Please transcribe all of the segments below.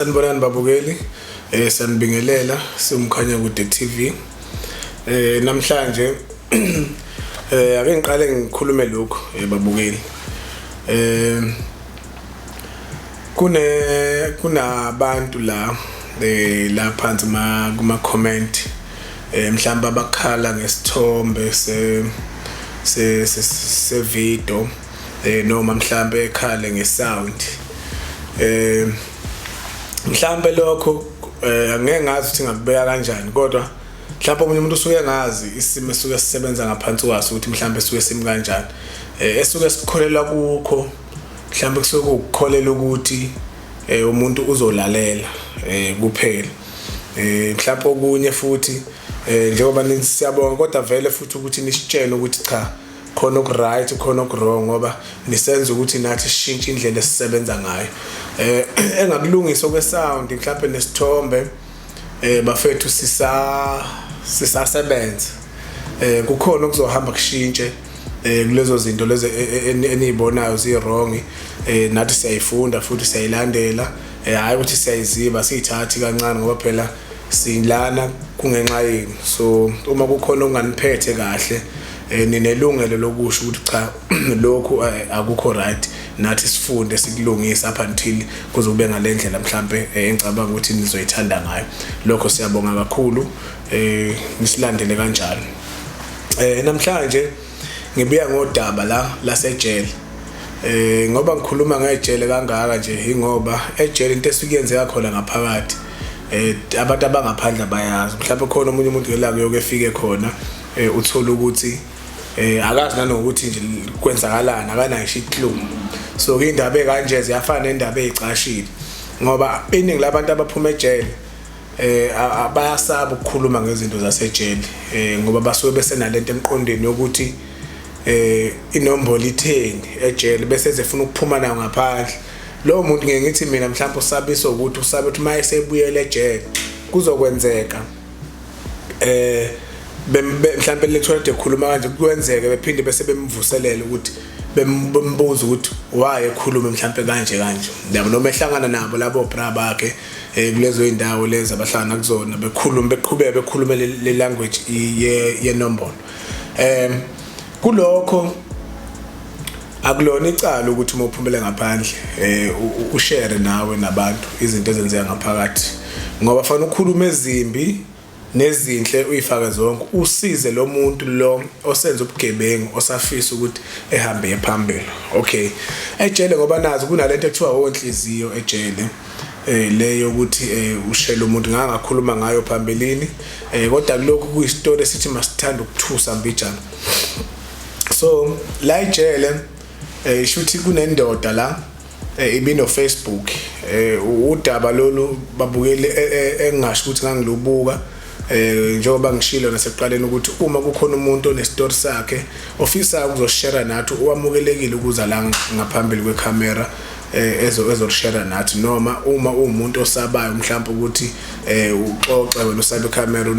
Sanibonani babukeli, sanibingelela siumkhanya kude TV. Namhlanje ake ngiqale ngikhulume lokho babukeli. Kunabantu la phansi kuma comment mhlawumbe abakhala ngesithombe se video noma mhlawumbe ekhale ngesound. Mhlawumbe lokho angeke ngazi ukuthi ngakubeka kanjani, kodwa mhlawumbe umunye umuntu usuke ngazi isimo esuke sisebenza ngaphansi kwaso ukuthi mhlawumbe esuke simi kanjani, esuke sikholela kukho mhlawumbe kusuke ukukholela ukuthi umuntu uzolalela kuphela. Mhlawumbe okunye futhi njengoba nithi siyabonga, kodwa vele futhi ukuthi nisitshene ukuthi cha khona okuright khona okwrong, ngoba nisenza ukuthi nathi sishintshe indlela esisebenza ngayo. Engakulungisa kwesound mhlawumbe nesithombe bafethu sisasebenza, kukhona okuzohamba kushintshe kulezo zinto lezo enizibonayo zi-wrong, nathi siyayifunda futhi siyayilandela, hayi ukuthi siyayiziba siyithathi kancane ngoba phela silana kungenxa yenu. So uma kukhona okunganiphethe kahle ninelungelo lokusho ukuthi cha lokhu akukho right, nathi sifunde sikulungisa up until kuzobe ngalendlela mhlambe engicabanga ukuthi nizoyithanda ngayo. Lokho siyabonga kakhulu, nisilandele kanjalo. Namhlanje ngibuya ngodaba lasejele. Ngoba ngikhuluma ngejele kangaka nje ingoba ejele into esukuyenzeka khona ngaphakathi abantu abangaphandle bayazi. Mhlawumbe khona umunye umuntu ngelanga yokufike khona uthola ukuthi akazi nanokuthi nje kwenzakalana, akanayisho iclue. So indaba ekanje ziyafana nendaba ezicashile, ngoba iningi labantu abaphuma ejele bayasaba ukukhuluma ngezinto zasejele ngoba basuke besenalento emqondweni yokuthi inombolo itheni ejele bese zefuna ukuphuma nayo ngaphandle. Lo muntu ngeke ngithi mina mhlawumbe usabisa ukuthi usabe ukuthi maye sebuyele ejele kuzokwenzeka mhlawumbe lecture ekhuluma kanje kuwenzeke bephinde bese bemvuselele ukuthi bembuza ukuthi why ekhuluma mhlawumbe kanje yabo, noma ehlangana nabo labo bra bakhe kulezo indawo lezi abahlangana kuzona bekhuluma le language yenombolo. Kulokho akulona icala ukuthi uma uphumele ngaphandle ushare nawe nabantu izinto ezenzeka ngaphakathi, ngoba fanele ukhulume ezimbi nezinhle uyifake zonke, usize lo muntu lo osenza ubugebengu osafisa ukuthi ehambe ephambili. Okay, ejele ngoba nazi kunalento ekuthiwa onhliziyo ejele leyo ukuthi ushela umuntu ngakhuluma ngayo phambilini, kodwa lokho kuyistory esithi masithanda ukuthusa mbijana. So la ejele ishuthi kunendoda la ibino Facebook, udaba lolu babukeli engasho ukuthi ngangilubuka njengoba ngishilo nasekuqaleni ukuthi uma kukhona umuntu onestory sakhe ofisa ukuzoshare nathi owamukelekile ukuza la ngaphambili kwecamera ezoshare nathi, noma uma umuntu osabayo mhlawumbe ukuthi uxoxe wena usabe icamera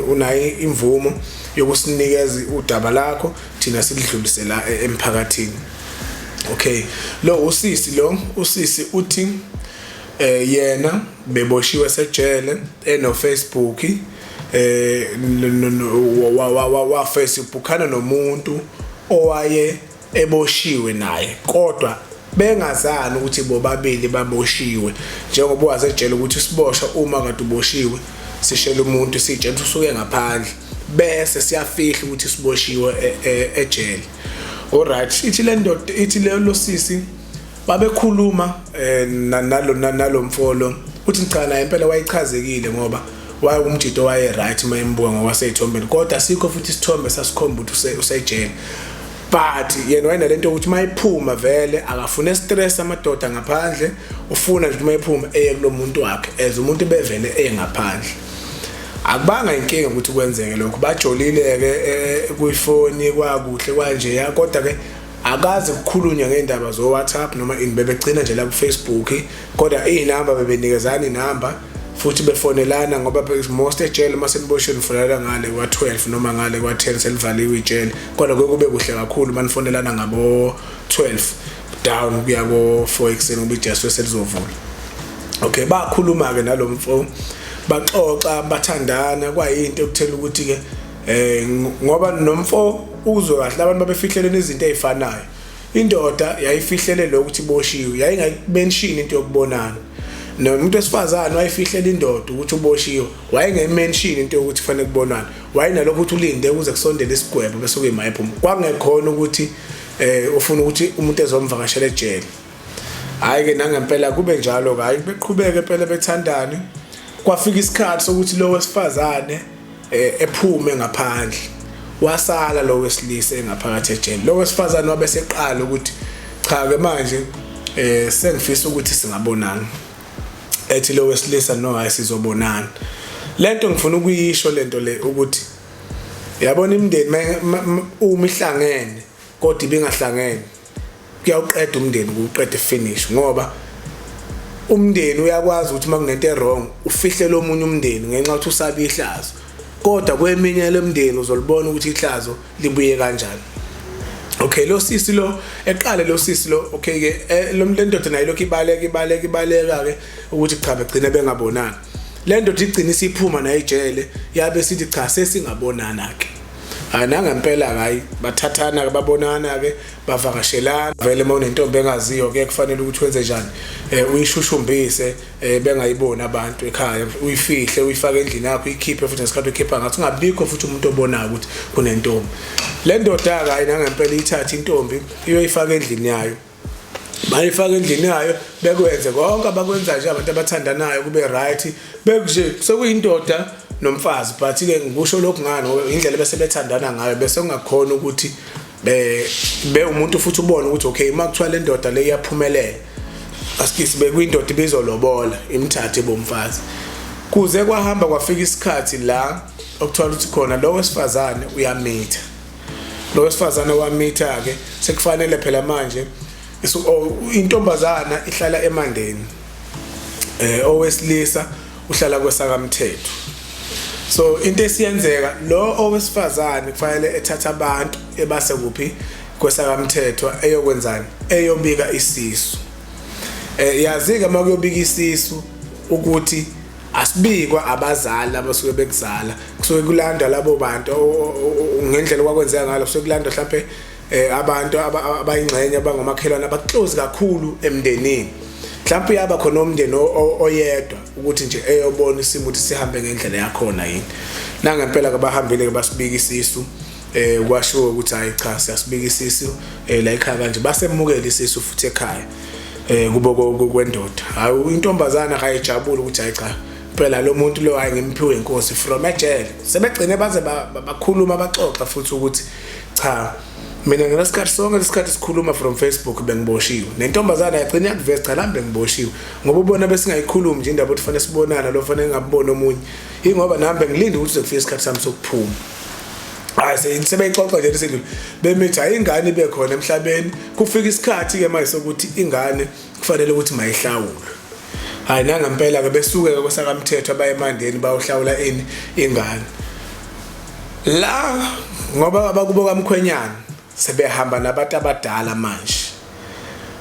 unayi imvumo yokusinikeza udaba lakho thina silidlulise la emphakathini. Okay, usisi uthi yena beboshiwe sejele eno Facebook wa Facebookana nomuntu owaye eboshiwe naye, kodwa bengazani ukuthi bobabili baboshiwe. Njengoba wazejele ukuthi siboshwa uma kade uboshiwe sishela umuntu sitshela usuke ngaphandle bese siyafihla ukuthi siboshiwe ejele. Alright, ithi le ndoda ithi lo sisi babekhuluma nalo mfolo uthi cha na impela wayichazekile ngoba waye umjito waye right mayembuka ngokwaseyithombeni, kodwa sikho futhi isithombe sasikhomba ukuthi usejele. But yena wayinalento ukuthi mayiphuma vele akafuna stress amadoda ngaphandle, ufuna nje mayiphuma eye kulo muntu wakhe as umuntu bevele engaphandle. Akubanga inkinga ukuthi kwenzeke lokho, bajolile kuyifoni kwakuhle kanje, kodwa ke akaze ukukhulunywa ngendaba zo WhatsApp noma bebegcina nje la ku Facebook, kodwa inamba bebenikezana inamba futhi befonelana ngoba most ejele maseniboshweni fonela ngale kwa12 noma ngale kwa10 selivaliwe ijele, kodwa kube kuhle kakhulu manifonelana ngabo 12 down kuya ko 4 ekseni ngoba ijesu selizovula. Okay, bakhuluma ke nalomfo baxoxa bathandana kwayinto ekuthela ukuthi ke ngoba nomfo uzwe kahle abantu babefihlelene izinto ezifanayo. Indoda yayifihlele lokuthi iboshiwe, yayingayimention into yokubonana. Nomuntu wesifazane wayifihlela indoda ukuthi uboshiwe, wayengayimention into yokuthi kufanele kubonana. Wayenalokho ukuthi ulinde ukuze kusondele isigwebo bese kuyimaye phuma. Kwangekhona ukuthi ufuna ukuthi umuntu ezomvakashela ejele. Hayi ke nangempela kube njalo ke, hayi beqhubeke phela bethandane. Kwafika isikhathi sokuthi lo wesifazane ephume ngaphandle. Wasala lo wesilisa engaphakathi ejele. Lo wesifazane wabe seqala ukuthi cha ke manje sengifisa ukuthi singabonana. Ethi lo wesilisa no hayi sizobonana. Lento ngifuna ukuyisho lento le ukuthi yabona imindeni uma ihlangene kodwa ibingahlangene kuyawuqeda umndeni ukuqeda finish ngoba umndeni uyakwazi ukuthi makunento wrong ufihle lo munye umndeni ngenxa ukuthi usabe ihlazo kodwa kweminye lemndeni uzolibona ukuthi ihlazo libuye kanjani. Okay, lo sisi lo eqale lo sisi lo okay ke lo ndoda nayo lokho ibaleka ke ukuthi cha begcine bengabonana. Le ndoda igcina isiphuma nayo ejele yabe sithi cha sesingabonana ke. Nangempela hayi bathathana ke babonana ke bavakashelana vele mawunentombi engaziyo ke kufanele ukuthi wenze njani uyishushumbise bengayibona abantu ekhaya uyifihle uyifake endlini yakho ikhiphe futhi ngesikhathi ukhipha ngathi ungabikho futhi umuntu obonayo ukuthi kunentombi. Le ndoda ke hayi nangempela ithatha intombi iyoyifaka endlini yayo. Bayifaka endlini yayo bekwenze konke abakwenza nje abantu abathandanayo kube right bekuje sekuyindoda nomfazi but ke ngisho lokho ngani ngoba indlela bese bethandana ngayo bese ungakhona ukuthi be umuntu futhi ubone ukuthi okay makuthiwa le ndoda le iyaphumelela asikisi bekuyindoda ibizolobola imthathe bomfazi kuze kwahamba kwafika isikhathi la okuthiwa ukuthi khona lo wesifazane uyamitha. Lo wesifazane wamitha ke sekufanele phela manje intombazana ihlala emandeni owesilisa uhlala kwesakamthetho. So into esiyenzeka lo owesifazane kufanele ethatha abantu ebase kuphi kwesakamthetho eyokwenzani eyobika isisu. Yazika makuyobika isisu ukuthi asibikwa abazali abasuke bekuzala kusuke kulanda labo bantu ngendlela kwakwenzeka ngalo kusuke kulanda mhlawumbe abantu abayingxenye abangomakhelwane abaclose kakhulu emndenini. Mhlawumbe yaba khona umndeni oyedwa ukuthi nje eyobona isimo ukuthi sihambe ngendlela yakhona yini. Nangempela ke bahambile ke basibika isisu kwashiwo ukuthi hayi cha siyasibika isisu la ekhaya kanje basemukela isisu futhi ekhaya kubo kwendoda. Hayi intombazana akayijabula ukuthi hayi cha phela lo muntu lo hayi ngemphiwe inkosi from ejele. Sebegcine baze bakhuluma baxoxa futhi ukuthi cha mina ngesikhathi sonke lesikhathi sikhuluma from Facebook bengiboshiwe. Nentombazana yagcina yakuveza cha lambe ngiboshiwe ngoba ubona besingayikhulumi nje indaba ukuthi fanele sibonana lo fanele ngabona omunye. Ingoba nambe ngilinde ukuthi sekufika isikhathi sami sokuphuma. Hayi sebeyixoxa nje lesidlule bemithi ayingane ibe khona emhlabeni kufika isikhathi ke manje sokuthi ingane kufanele ukuthi mayihlawulwe. Hayi nangempela ke besuke ke kwesakamthetho abayemandeni bayohlawula ingane. La ngoba abakuboka mkhwenyana sebehamba nabantu abadala manje.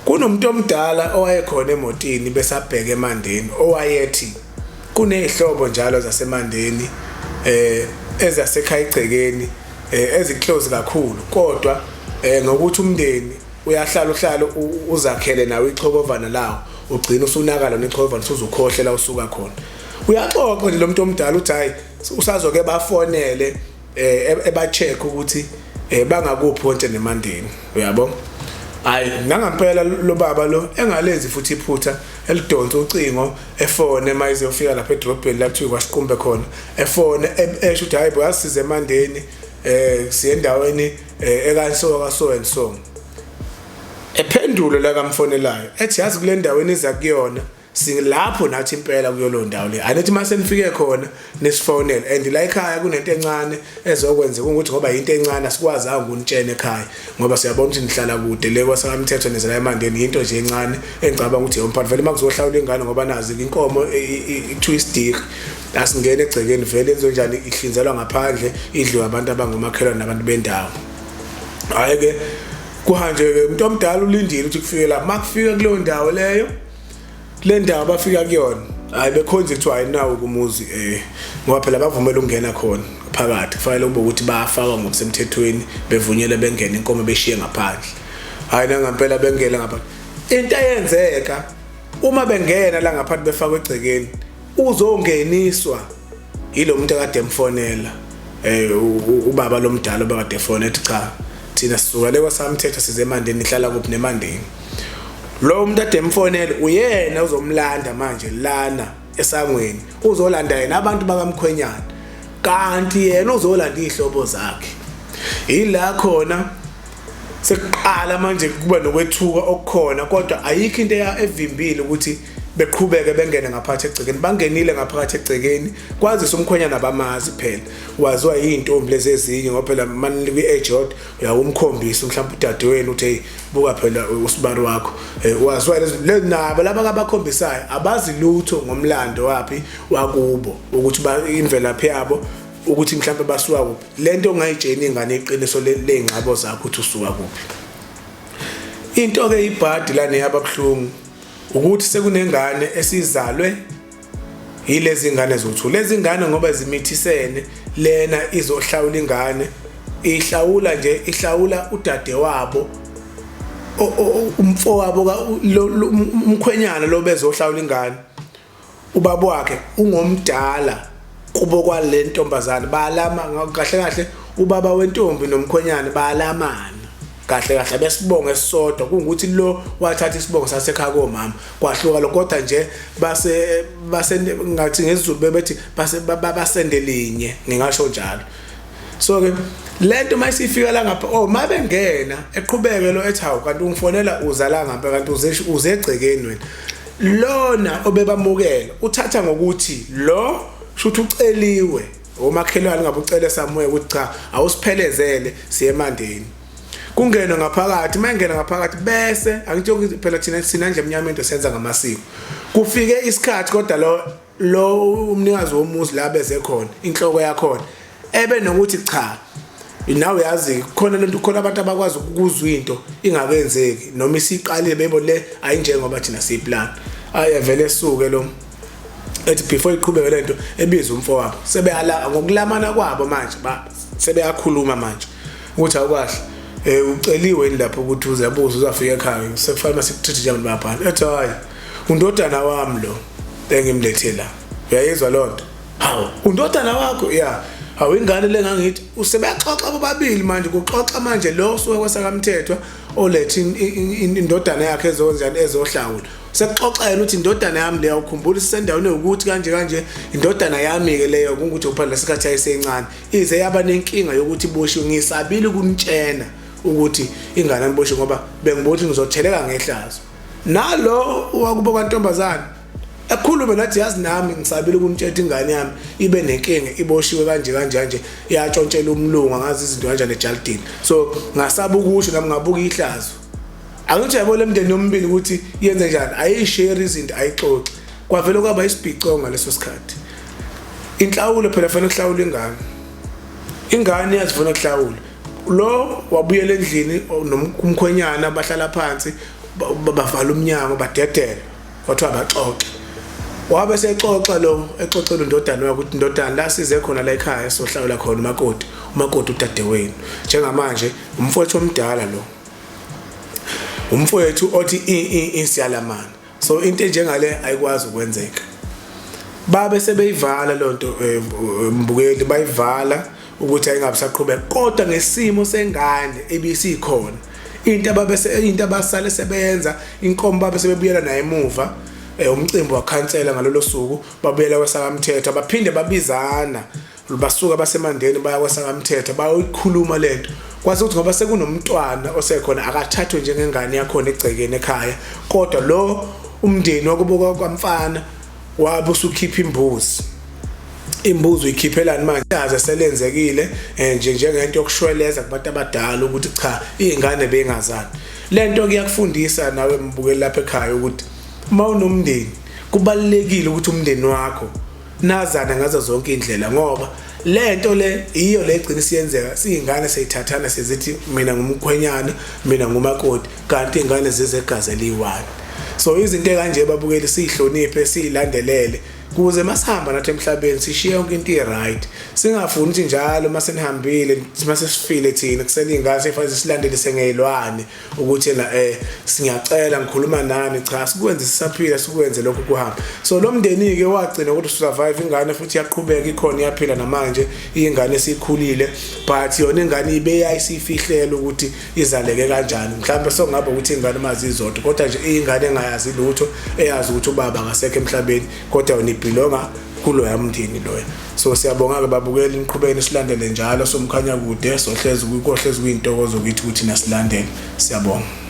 Kunomuntu omdala owayekhona emotini besabheka emandeni owayethi kunezihlobo njalo zasemandeni ezasekhaya igcekeni eziclose kakhulu kodwa ngokuthi umndeni uyahlala uzakhele nawe ichobovana lawo ugcina usunakala nechobovana usuzukhohlela usuka khona. Uyaxoxa nje lo muntu omdala uthi hayi usazoke bafonele ebacheck ukuthi bangakuphi wonke nemandeni uyabona. Hayi nangempela lo baba lo engalezi futhi iphutha elidonsa ucingo efone mayize ufika lapha edrobheni lapho kwasiqumbe khona efone esho ukuthi hayi basize emandeni siye endaweni ekanso kaso and so. Ephendulo la kamfonelayo ethi yazi kule ndaweni eza kuyona silapho nathi impela kuyolo ndawo le anithi mase nifike khona nesifonele and la ekhaya kunento encane ezokwenza ukuthi ngoba into encane asikwazanga ukunitshena ekhaya ngoba siyabona ukuthi nihlala kude le kwasakamthetho nezela emandeni into nje encane engicabanga ukuthi yomphathi vele makuzohlawula ingane ngoba nazi inkomo i-twist asingene egcekeni vele enzonjani ihlinzelwa ngaphandle idliwa abantu abangomakhelwane nabantu bendawo. Hayi ke kuhanje umuntu omdala ulindile ukuthi kufike la makufika kuleyo ndawo leyo le ndawo bafika kuyona hayi bekhonze kuthiwa ayinawo kumuzi ngoba phela bavumela ukungena khona phakathi kufanele kube ukuthi bayafaka ngokusemthethweni bevunyelwe bengena inkomo beshiye ngaphandle hayi nangempela bengena ngaphandle into eyenzeka uma bengena la ngaphandle befaka egcekeni uzongeniswa yilo muntu akade emfonela ubaba lomdala obekade efona ethi cha thina sisuka le kwasamthetho size eMandeni ihlala kuphi neMandeni lo muntu ade emfonela uyena uzomlanda manje lana esangweni uzolanda yena abantu bakamkhwenyana kanti yena uzolanda ihlobo zakhe ila khona sekuqala manje kuba nokwethuka okukhona kodwa ayikho into evimbile ukuthi beqhubeke bengene ngaphakathi egcekeni bangenile ngaphakathi egcekeni kwazisa umkhwenyana bamazi phela waziwa yintombi lezi ezinye ngoba phela manje kwi-age yodwa uyawumkhombisa mhlawumbe udadewenu uthi hey buka phela usibari wakho waziwa lezi nabo laba abakhombisayo abazi lutho ngomlando wapi wakubo ukuthi imvelaphi yabo ukuthi mhlawumbe basuka kuphi lento ongayitsheni ingane iqiniso lezingxabo zakho ukuthi usuka kuphi into ke ibhadi la neyababhlungu ukuthi sekunengane esizalwe yilezi ingane zothu lezi ingane ngoba zimithisene lena izohlawula ingane ihlawula udade wabo umfowabo umkhwenyana lo bezohlawula ingane ubaba wakhe ungomdala kubo kwale ntombazana bayalama kahle ubaba wentombi nomkhwenyana bayalamana kahle besibonga esisodwa kungukuthi lo wathatha isibongo sasekhaya komama kwahluka lo kodwa nje base ngathi ngesiZulu bebethi basendelinye ngingasho njalo so ke lento mayisifika la ngapha mabengena eqhubeke lo ethi hawu kanti ungifonela uzala ngapha kanti uzegcekeni wena lona obebamukela uthatha ngokuthi lo shuthi uceliwe omakhelwane ngabe ucele samuye ukuthi cha awusiphelezele siye eMandeni kungena ngaphakathi mangena ngaphakathi bese angithoki phela thina sinanje emnyama into senza ngamasiko kufike isikhathi kodwa lo umnikazi womuzi la beze khona inhloko yakhona ebe nokuthi cha nawe yazi khona lento khona abantu abakwazi ukuzwa into ingakenzeki noma isiqalile bebo le ayinjengoba thina siyiplan ayevele esuke lo ethi before iqhubeke lento ebiza umfowabo sebeyala ngokulamana kwabo manje sebeyakhuluma manje ukuthi awukwahle uceliwe lapho ukuthi uzabuza uzafika ekhaya sekufanele sikuthithi nje abantu ethi hayi undodana wami lo engimlethe la uyayizwa lonto hawo undodana wakho ya hawo ingane lengangithi usebeyaxoxa bobabili manje kuxoxa manje lo suke kwasakamthethwa olethe indodana yakhe ezonjani ezohlawula sekuxoxela ukuthi indodana yami leyo ukhumbula isendaweni ukuthi kanje indodana yami ke leyo ukuthi uphela lesikhathi ayisencane ize yaba nenkinga yokuthi boshiwe ngisabile ukunitshena ukuthi ingane amboshe ngoba bengibothi ngizotheleka ngehlazo nalo wakubo kwantombazana ekhulume nathi yazi nami ngisabile ukunitshela ingane yami ibe nenkinga iboshiwe kanje yatshontshela umlungu ngazi izinto kanjani eJaldini so ngasaba ukusho nami ngabuka ihlazo akuthi yabo lemndeni yombili ukuthi yenze njani ayishare izinto ayixoxe kwavele kwaba isibhico ngaleso sikhathi inhlawulo phela fanele ukuhlawula ingane yazifuna ukuhlawula lo wabuyela endlini nomkhwenyana bahlala phansi bavala umnyango badedela kwathiwa baxoxe wabe sexoxa lo exoxela indodana yakhe ukuthi indodana la size khona la ekhaya sohlawula khona umakoti udadewenu njengamanje umfowethu omdala lo umfowethu othi insiyalamana so into njengale ayikwazi ukwenzeka babe sebeyivala lonto mbukeli bayivala ukuthi ayingabisaqhubeka kodwa ngesimo sengane ebisikhona into abasale sebenza inkomo babe sebebuyela naye emuva umcimbi wakhansela ngalolo suku babuyela kwasakamthetho baphinde babizana basuka baseMandeni baya kwasakamthetho bayikhuluma lento kwazi ukuthi ngoba sekunomntwana osekhona akathathwe njengengane yakhona egcekeni ekhaya kodwa lo umndeni wakubuka kwamfana wabe usukhipha imbuzi uyikhiphelani manje yaze selenzekile njengento yokushweleza kubantu abadala ukuthi cha izingane bengazani lento kuyakufundisa nawe mbukeli lapha ekhaya ukuthi uma unomndeni kubalekile ukuthi umndeni wakho nazana ngazo zonke indlela ngoba lento le iyo le egcina siyenzeka siyingane seyithathana sizithi mina ngumkhwenyana mina ngumakoti kanti ingane zizegazi eliyi1 So izinto kanje babukeli sihloniphe silandelele kuze masihamba nathi emhlabeni sishiye yonke into right, singafuni ukuthi njalo mase nihambile mase sifile thina kusele ingane efanele silandelise ngeyilwane ukuthi la singacela ngikhuluma nani, cha sikwenze sisaphila sikwenze lokho kuhamba. So lo mndeni ke wagcina ukuthi survive ingane futhi yaqhubeka ikhona iyaphila namanje ingane esikhulile, but yona ingane ibe yayisifihlela ukuthi izaleke kanjani. Mhlawumbe sokungaba ukuthi ingane mazi izodwa kodwa nje ingane engayazi lutho, eyazi ukuthi ubaba akasekho emhlabeni kodwa yona ibhilonga kulo yamndini loyo. So siyabonga ke babukeli niqhubekeni silandele njalo somkhanya kude sohlezi kuyintokozo kithi ukuthi nasilandele. Siyabonga.